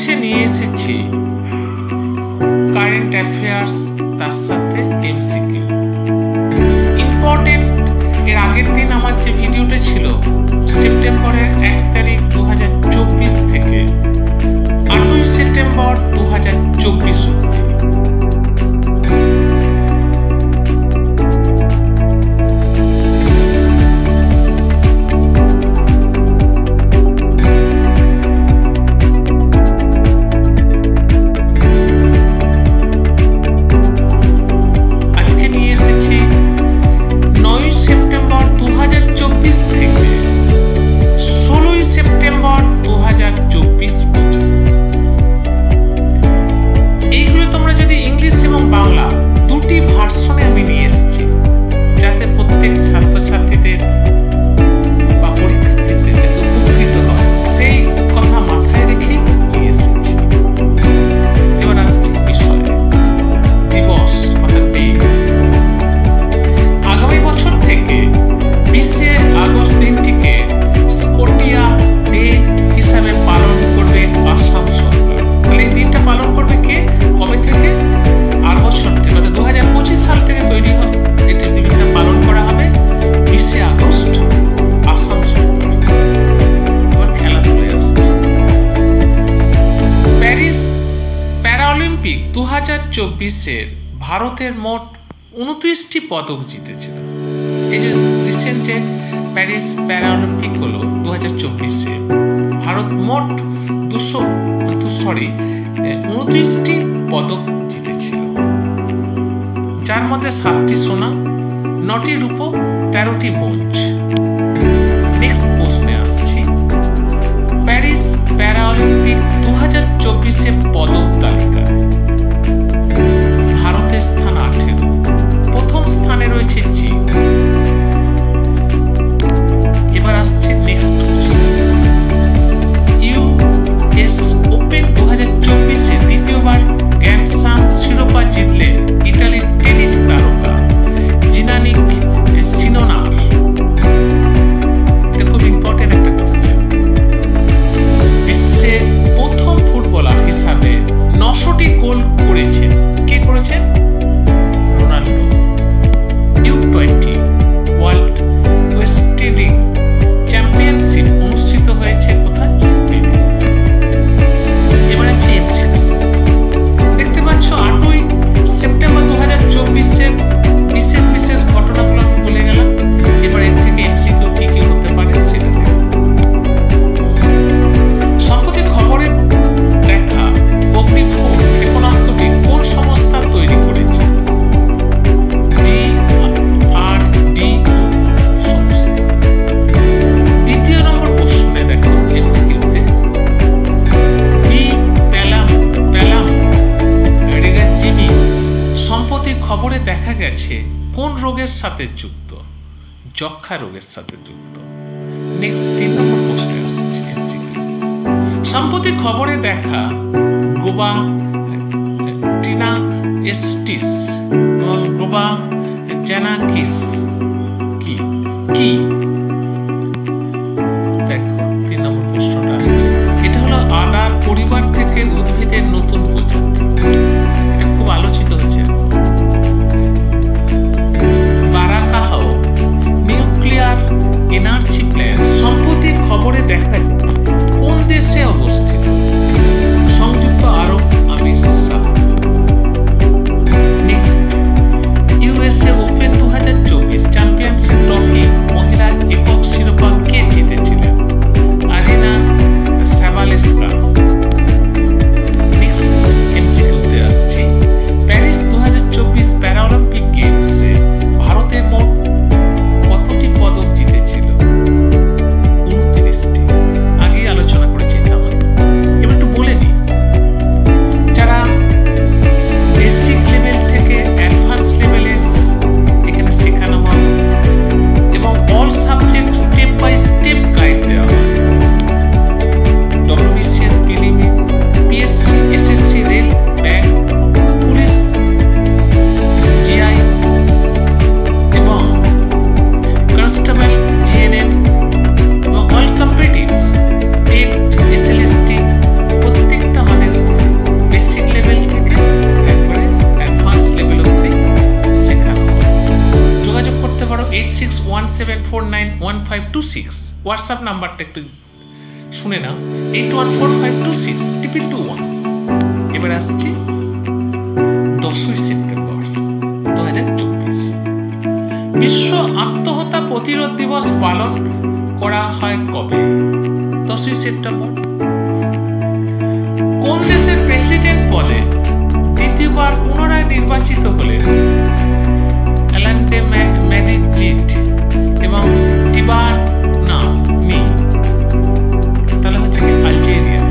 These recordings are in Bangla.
আজকে নিয়ে এসেছি কারেন্ট অ্যাফেয়ার্স, তার সাথে এমসিকিউ ইম্পর্টেন্ট। এর আগের দিন আমার যে ভিডিওটা ছিল সেপ্টেম্বরের 1 তারিখ 2024 থেকে 8 সেপ্টেম্বর 2024 অবধি। অলিম্পিক 2024-এর ভারতের মোট 29টি পদক জিতেছিল। এই যে রিসেন্ট যে প্যারিস প্যারাঅলিম্পিক হলো 2024-এ, ভারত মোট 29টি পদক জিতেছিল, যার মধ্যে 7টি সোনা, 9টি রূপো, 13টি ব্রোঞ্জ। নেক্সট প্রশ্নে আসছি। প্যারিস প্যারাঅলিম্পিক 2024-এর পদক তালিকা ভারতের স্থান 18। প্রথম স্থানে রয়েছে চীন। এবার আসছে নেক্সট কোশ্চেন। ইউএস ওপেন 2024-এ দ্বিতীয়বার গ্র্যান্ড স্লাম শিরোপা জিতলেন ইতালির টেনিস তারকা জিনানিক সিনোনার। এটা খুব ইম্পর্টেন্ট একটা কোশ্চেন। বিশ্বের প্রথম ফুটবলার হিসাবে 900টি গোল করেছেন। কে করেছেন? রোনাল্ডো। U20 ওয়ার্ল্ড ওয়েস্টেডিং চ্যাম্পিয়নশিপ অনুষ্ঠিত হয়েছে কোথায়? স্পেনে। এবার আছে এমসিকিউ। দেখতে পাচ্ছ 8 সেপ্টেম্বর 2024-এর বিশেষ বিশেষ ঘটনাগুলো আমি বলে গেলাম। এবার এর থেকে এমসিকিউ কি কি হতে পারে সেটা দেখো। সম্প্রতি খবরে দেখা অগ্নি-4 ক্ষেপণাস্ত্রটি কোন সংস্থা তৈরি করেছে? DRDO সংস্থা। দ্বিতীয় নম্বর প্রশ্নে দেখো এমসিকিউতে, প্যালাম রেগাজিমিস সম্প্রতি খবরে দেখা গেছে কোন রোগের সাথে যুক্ত? যক্ষা রোগের সাথে যুক্ত। নেক্সট 3 নম্বর প্রশ্নে আসছে এমসিকিউ। সম্প্রতি খবরে দেখা গ্লোবাটিনাস্টিস এবং গ্লোবাজানাকিস কি? দেখো 3 নম্বর প্রশ্নটা আসছে। এটা হলো আদার পরিবার থেকে উদ্ভিদের নতুন প্রজাতি। এটা খুব আলোচিত হচ্ছে। বারাকাহাও নিউক্লিয়ার এনার্জি প্ল্যান্ট সম্প্রতি খবরে দেখা যায় কোন দেশে অবস্থিত? সংযুক্ত আরব আমিরাত। Next, USA open 2024 championship trophy মহিলা 8147491526। হোয়াটসঅ্যাপ নাম্বারটা একটু শুনে নাও, 8145262221। এবার আসছি 10ই সেপ্টেম্বর 2024। বিশ্ব আত্মহত্যা প্রতিরোধ দিবস পালন করা হয় কবে? 10ই সেপ্টেম্বর। কোন দেশের প্রেসিডেন্ট পদে দ্বিতীয়বার পুনরায় নির্বাচিত হলেন অ্যালান্ডে ম্যাডিজিট এবং টিবানা মি? তাহলে হচ্ছে কি আলজেরিয়ার।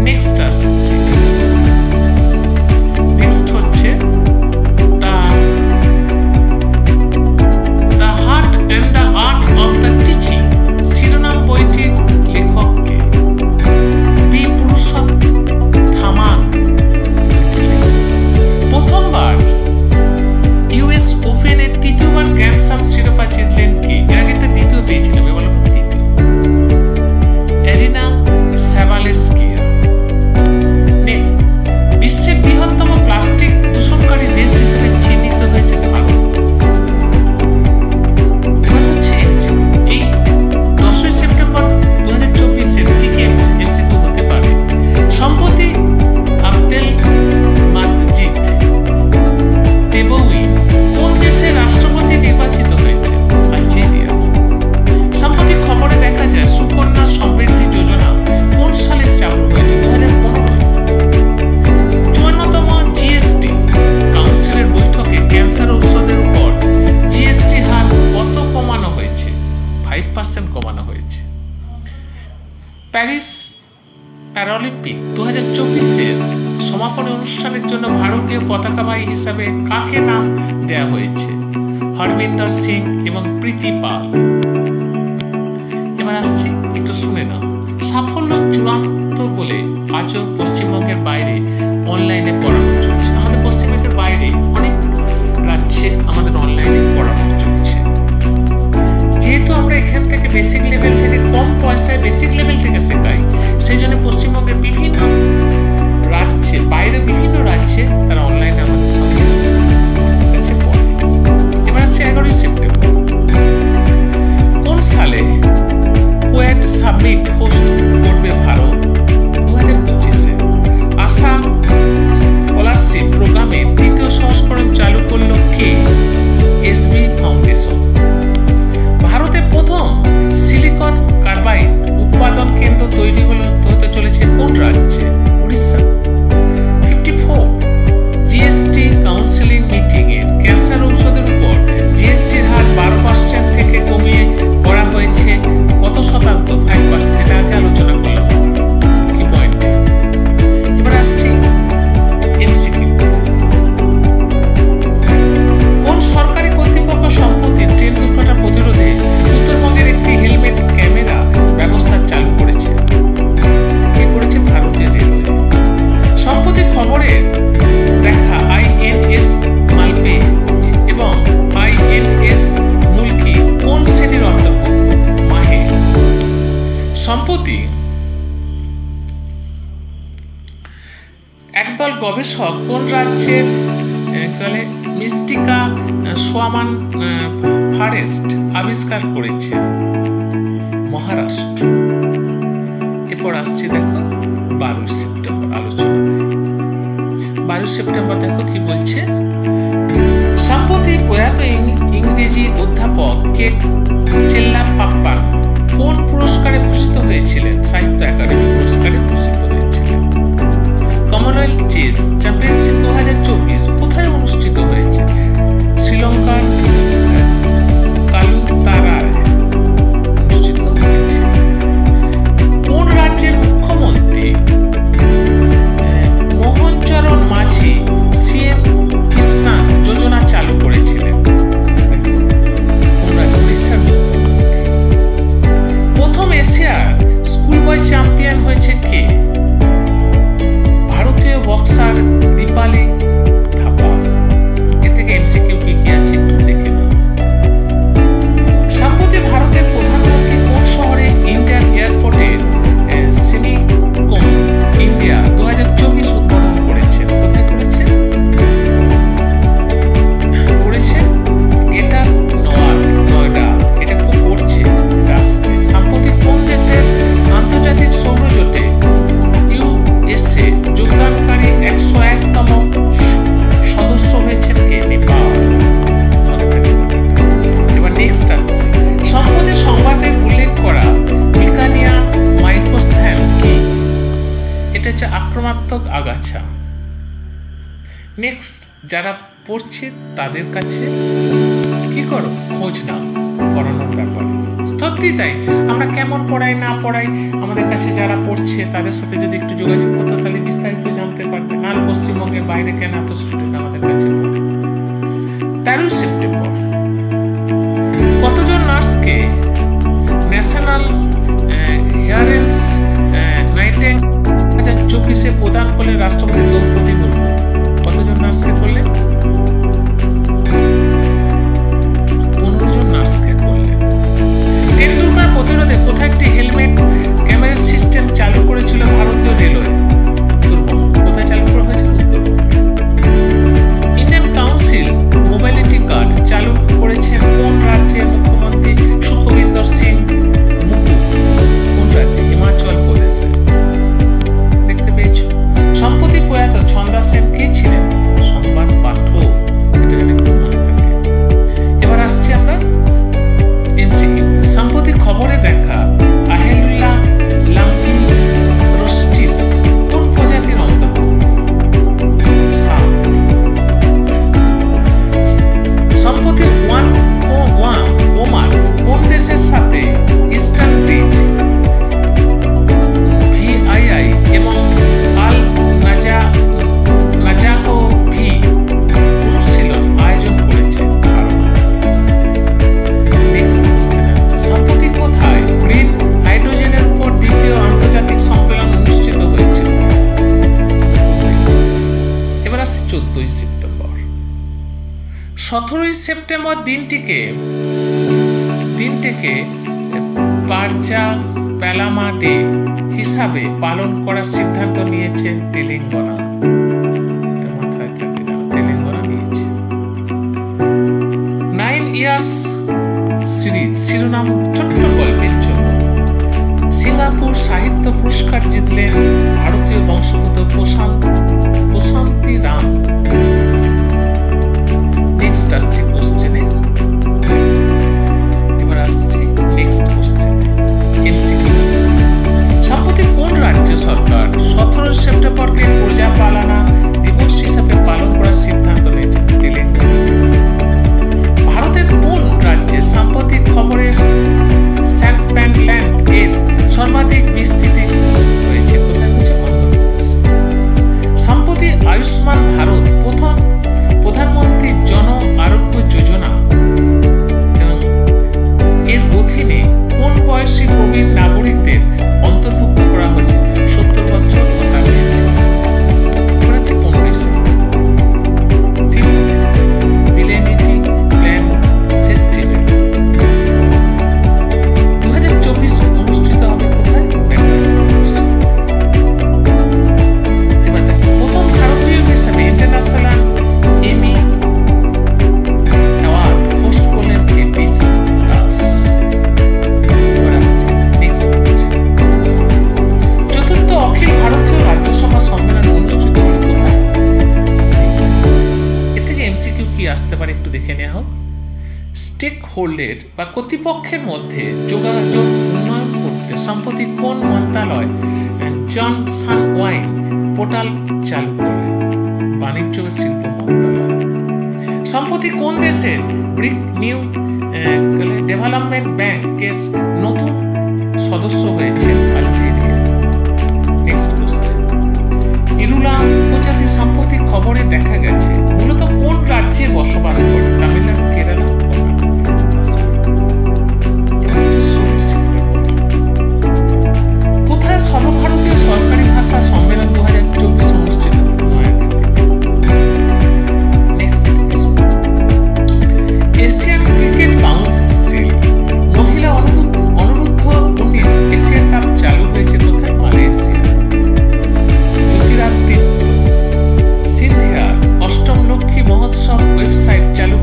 নেক্সট আসছে, নেক্সট হচ্ছে the heart and the art of the teaching শিরোনাম বইটির লেখককে? বি পুরুষোত্তমান। প্রথমবার ইউএস ওপেনের তৃতীয়বার গ্র্যান্ড স্ল্যাম শিরোপা জিতলেন কে? এর আগে একটা দ্বিতীয় পেয়েছিলাম, এবার তৃতীয়। এরিনা সাবালেস্কিয়া। নেক্সট, বিশ্বের বৃহত্তম প্লাস্টিক দূষণকারী দেশ হিসেবে চিহ্নিত হয়েছে ভারত। এবার হচ্ছে এই 10ই সেপ্টেম্বর 2024 কি কি এমসিকিউ হতে পারে? সম্প্রতি আবদেল মাজিদ তেবুই কোন দেশের রাষ্ট্রপতি নির্বাচিত হয়েছে? আলজেরিয়া। সাম্প্রতিক খবরে দেখা যায় সুকন্যা সমৃদ্ধি যোজনা কোন সালে চালু হয়েছে? 2015। 54তম জিএসটি কাউন্সিলের বৈঠকে ক্যান্সার ঔষধের উপর জিএসটি হার কত কমানো হয়েছে? 5% কমানো হয়েছে। প্যারিস প্যারালিম্পিক 2024-এর সমাপনী অনুষ্ঠানের জন্য ভারতীয় পতাকাবাহী হিসাবে কাকে নাম দেওয়া হয়েছে? হরবিন্দর সিং এবং প্রীতি পাল। এবার আসছি, একটু শুনে নাও। সাফল্য চূড়ান্ত বলে আজও পশ্চিমবঙ্গের বাইরে অনলাইনে পড়ানো চলছে। আমাদের পশ্চিমবঙ্গের বাইরে অনেক রাজ্যে আমাদের অনলাইনে পড়ানো চলছে। যেহেতু আমরা এখান থেকে বেসিক লেভেল থেকে কম পয়সায় বেসিক লেভেল থেকে শেখাই, সেই জন্য পশ্চিমবঙ্গের বিভিন্ন রাজ্যে, বাইরে বিভিন্ন রাজ্যে তারা অনলাইনে আমাদের সঙ্গে কাছে পড়ে। এবার আসছে 11ই সেপ্টেম্বর। কোন সালে কোয়েড সামিট হোস্ট করবে ভারত? 2025-এ। আসাম স্কলারশিপ প্রোগ্রামের তৃতীয় সংস্করণ চালু করল কে? SB foundation. ভারতের প্রথম সিলিকন কার্বাইড উৎপাদন কেন্দ্র তৈরি হতে চলেছে কোন রাজ্যে? উড়িষ্যা। 54 জিএসটি কাউন্সিলিং মিটিংয়ে ক্যান্সার ঔষধের উপর জিএসটির হার 12% থেকে কমিয়ে করা হয়েছে কত শতাংশ? 5%। এটা আগে আলোচনা করলাম কি পয়েন্টে। এবার আসছি এমসিকিউ। কোন সরকারি কর্তৃপক্ষ সম্প্রতি ট্রেন দুর্ঘটনা প্রতিরোধে উত্তরবঙ্গের একটি হেলমেট ক্যামেরা ব্যবস্থা চালু করেছে? কে করেছে? ভারতীয় রেলওয়ে। সম্প্রতি খবরে দেখা আইএনএস মালপে এবং আইএনএস মুলকি কোন শ্রেণীর অন্তর্ভুক্ত? মাহে। সম্প্রতি একদল গবেষক কোন রাজ্যের মিস্টিকা সোয়ামান ফরেস্ট আবিষ্কার করেছে? মহারাষ্ট্র। এরপর আসছে দেখো 12 সেপ্টেম্বর আলোচনাতে। 12 সেপ্টেম্বর দেখো কি বলছে। সম্প্রতি প্রয়াত ইংরেজি অধ্যাপক কে চেল্লাপ্পান কোন পুরস্কারে ভূষিত হয়েছিলেন? সাহিত্য একাডেমি পুরস্কারে ভূষিত হয়েছিলেন। কমনওয়েলথ চেস চ্যাম্পিয়নশিপ 2024 কোথায় অনুষ্ঠিত হয়েছে? শ্রীলঙ্কার কালুতারায় অনুষ্ঠিত হয়েছে। কোন রাজ্যের মুখ্যমন্ত্রী মোহনচরণ মাঝি সিএম কিষাণ যোজনা চালু করেছিলেন? কোন রাজ্য? উড়িষ্যার মুখ্যমন্ত্রী। প্রথম এশিয়ার স্কুল বয় চ্যাম্পিয়ন হয়েছে কে? ভারতীয় বক্স নেক্সট যারা পড়ছে তাদের কাছে কি করো, খোঁজ নাও পড়ানোর ব্যাপারে। সত্যি তাই, আমরা কেমন পড়াই না পড়াই, আমাদের কাছে যারা পড়ছে তাদের সাথে যদি একটু যোগাযোগ করতো তাহলে বিস্তারিত জানতে পারবে। নাহলে পশ্চিমবঙ্গের বাইরে কেন এত স্টুডেন্ট আমাদের কাছে পড়ে। 13 সেপ্টেম্বর কতজন নার্সকে ন্যাশনাল হেয়ারেন্স নাইটেঙ্গেল 2024 প্রদান করলেন রাষ্ট্রপতি দ্রৌপদী মুর্মু? কতজন নার্সকে করলেন? 15 জন নার্সকে করলেন। টেন্ডুলকার প্রতিরোধে কোথায় একটি হেলমেট ক্যামেরা সিস্টেম চালু করেছিল ভারতীয় রেলওয়ে? উত্তরবঙ্গ। কোথায় চালু করা হয়েছিল? Uttarbanga. Indian council mobility card চালু করেছেন কোন রাজ্যের মুখ্যমন্ত্রী সুখবিন্দর সিং মুর্মু? কোন রাজ্যে? হিমাচল প্রদেশে। দেখতে পেয়েছ? সম্প্রতি প্রয়াত ছন্দা সেন কে ছিলেন? সংবাদ পাঠক। এটা একটু মনে থাকে। এবার আসছি আমরা এমসিকিউ। সম্প্রতি খবরে দেখা আহেলুল্লাহ লাম্পিরোস্টিস কোন প্রজাতির অন্তর্ভুক্ত? সাপ। সম্প্রতি ওমান কোন দেশের সাথে ইস্টার্ন ব্রিজ ভিআইআই এবং আল নাজাহো ভি অনুশীলন আয়োজন করেছে? সম্প্রতি কোথায় গ্রিন হাইড্রোজেনের উপর দ্বিতীয় আন্তর্জাতিক সম্মেলন অনুষ্ঠিত হয়েছিল? এবার আসছে 14 সেপ্টেম্বর। 17 সেপ্টেম্বর দিনটিকে পারচা পেলামা ডে হিসাবে পালন করার সিদ্ধান্ত নিয়েছে তেলেঙ্গানা। তেলেঙ্গানা নিয়েছে। 9 ইয়ার্স সিরিজ শিরোনাম ছোট্ট গল্পের জন্য সিঙ্গাপুর সাহিত্য পুরস্কার জিতলেন ভারতীয় বংশোদ্ভূত প্রশান্তি রাম। নেক্সট আসছে কোশ্চেনে। এবার আসছি নেক্সট কোশ্চেনে। এমসিকিউ। সম্প্রতি কোন রাজ্য সরকার 17 সেপ্টেম্বরকে প্রজাপালনা দিবস হিসাবে পালন করার সিদ্ধান্ত নিয়েছে? তেলেঙ্গানা। ভারতের কোন রাজ্যে সাম্প্রতিক খবরের স্যান্ডল্যান্ড এর সর্বাধিক বিস্তৃতি হয়েছে? কোথায় হয়েছে? অন্ধ্রপ্রদেশ। সম্প্রতি আয়ুষ্মান ভারত প্রধানমন্ত্রী জন আরোগ্য যোজনা এর অধীনে কোন বয়সী প্রবীণ নাগরিকদের অন্তর্ভুক্ত করা হয়েছে? 70 বছর ও তার বেশি। 15 স্টেক হোল্ডার বা কর্তৃপক্ষের মধ্যে যোগাযোগ উন্নয়ন করতে সম্প্রতি কোন মন্ত্রণালয় জনসন ওয়াইন পোর্টাল চালু করলেন? বাণিজ্য ও শিল্প মন্ত্রণালয়। সম্প্রতি কোন দেশের ব্রিক নিউ ডেভেলপমেন্ট ব্যাংকের নতুন সদস্য হয়েছে? আলজেরিয়া। Next question. ইরুলা উপজাতি সম্প্রতি খবরে দেখা গেছে মূলত কোন রাজ্যে বসবাস করে? তামিলনাড়ু, কেরালা, কোথায় সর্বভারতীয় সরকারি ভাষা সম্মেলন 2024 অনুষ্ঠিত? এশিয়ান ক্রিকেট কাউন্সিল মহিলা অনূর্ধ্ব 19 এশিয়া কাপ চালু হয়েছে কোথায়? মালয়েশিয়া। জ্যোতিরাদিত্য সিন্ধিয়ার অষ্টম লক্ষ্মী মহোৎসব ওয়েবসাইট চালু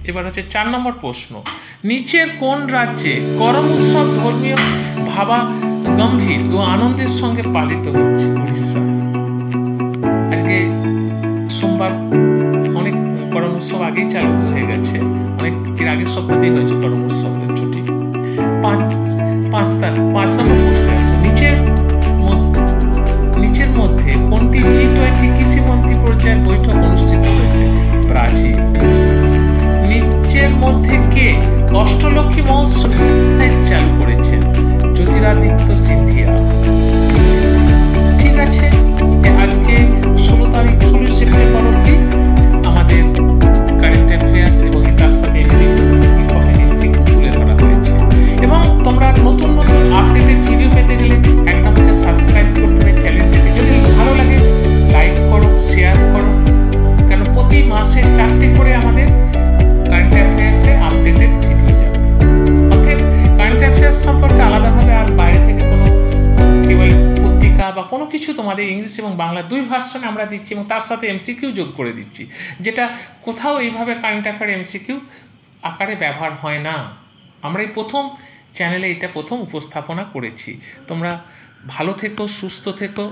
এবার হচ্ছে 4 নম্বর প্রশ্ন, নিচের কোন রাজ্যে করম উৎসব ধর্মীয় ভাবা গম্ভীর ও আনন্দের সঙ্গে পালিত হচ্ছে? উড়িষ্যা। আজকে সোমবার, অনেক করম উৎসব আগেই চালু হয়ে গেছে, অনেক এর আগের সপ্তাহেই হয়েছে করম উৎসবের ছুটি। 5 নম্বর প্রশ্নে আসো, নিচের মধ্যে কোনটি G20 কৃষি মন্ত্রী পর্যায়ের বৈঠক অনুষ্ঠিত হয়েছে? ব্রাজিল। নিচের মধ্যে কে অষ্টলক্ষ্মী মহোৎসব চালু করেছেন? জ্যোতিরাদিত্য সিন্ধিয়া। ঠিক আছে, আজকে 16 সেপ্টেম্বর অব্দি আমাদের কারেন্ট অ্যাফেয়ার্স এবং তার সাথে এমসিকিউ তুলে ধরা হয়েছে। এবং তোমরা নতুন নতুন আপডেটেড ভিডিও পেতে গেলে একটা হচ্ছে সাবস্ক্রাইব করতে হবে চ্যানেলটিকে। যদি ভালো লাগে লাইক করো, শেয়ার করো, কেন প্রতি মাসে 4টে করে আমাদের কারেন্ট অ্যাফেয়ার্সে আপডেটেড ভিডিও যাবে। অর্থাৎ কারেন্ট অ্যাফেয়ার্স সম্পর্কে আলাদাভাবে আর বাইরে থেকে কোনো কেবল পত্রিকা বা কোনো কিছু তোমাদের ইংলিশ এবং বাংলা 2 ভার্সনে আমরা দিচ্ছি, এবং তার সাথে এমসিকিউ যোগ করে দিচ্ছি, যেটা কোথাও এইভাবে কারেন্ট অ্যাফেয়ার এমসিকিউ আকারে ব্যবহার হয় না। আমরা এই প্রথম চ্যানেলে এটা প্রথম উপস্থাপনা করেছি। তোমরা ভালো থেকো, সুস্থ থেকো।